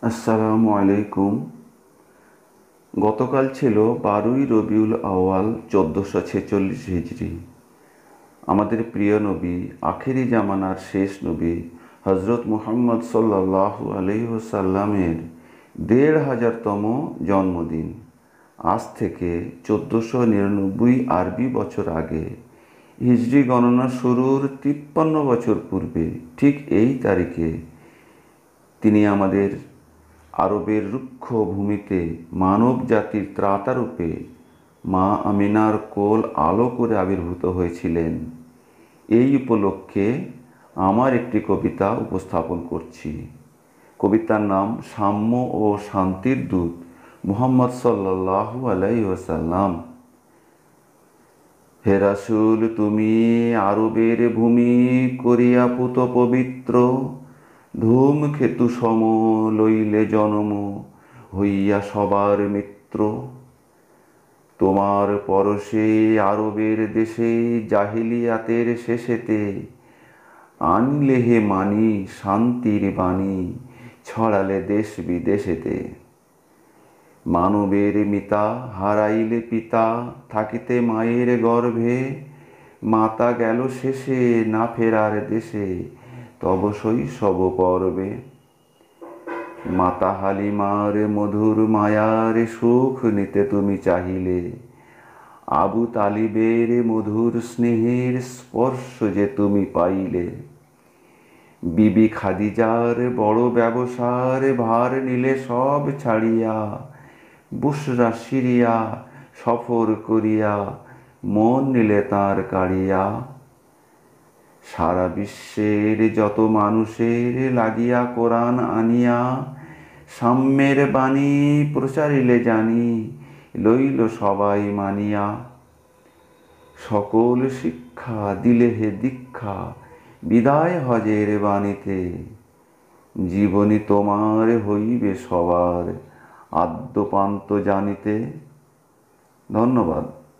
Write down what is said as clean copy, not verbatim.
আসসালামু আলাইকুম। গতকাল ছিল 12ই রবিউল আউয়াল 1446 হিজরি। আমাদের প্রিয় নবী, আখেরি জামানার শেষ নবী হজরত মুহাম্মদ সাল্লাল্লাহু আলাইহি ওয়াসাল্লামের 1500তম জন্মদিন। আজ থেকে 1499 আরবি বছর আগে, হিজরি গণনা শুরুর 53 বছর পূর্বে, ঠিক এই তারিখে তিনি আমাদের আরবের রুক্ষ ভূমিতে মানব জাতির ত্রাতারূপে মা আমিনার কোল আলো করে আবির্ভূত হয়েছিলেন। এই উপলক্ষে আমার একটি কবিতা উপস্থাপন করছি। কবিতার নাম সাম্য ও শান্তির দূত মুহাম্মদ সাল্লাল্লাহু আলাইহি ওয়াসাল্লাম। হে রাসূল, তুমি আরবের ভূমি করিয়া পুত পবিত্র, ধূমকেতু সম লইলে জনম, হইয়া সবার মিত্র। তোমার পরশে আরবের দেশে জাহিলিয়াতের শেষেতে আনলে হে মানি শান্তির বাণী, ছড়ালে দেশ বিদেশেতে। মানবের মিতা হারাইলে পিতা, থাকিতে মায়ের গর্ভে, মাতা গেল শেষে না ফেরার দেশে, তব শৈশব পর্বে। মাতা হালিমার মধুর মায়ার সুখ নিতে তুমি চাহিলে, আবু তালিবের মধুর স্নেহের স্পর্শ যে তুমি পাইলে। বিবি খাদিজার বড় ব্যবসার ভার নিলে সব ছাড়িয়া, বুশরা সিরিয়া সফর করিয়া, মন নিলে তাঁর কাড়িয়া। সারা বিশ্বের যত মানুষের লাগিয়া কোরআন আনিয়া, সাম্যের বাণী প্রচারিলে জানি, লইল সবাই মানিয়া। সকল শিক্ষা দিলে হে দীক্ষা, বিদায় হজের বাণীতে, জীবনী তোমার হইবে সবার, আদ্যপান্ত জানিতে। ধন্যবাদ।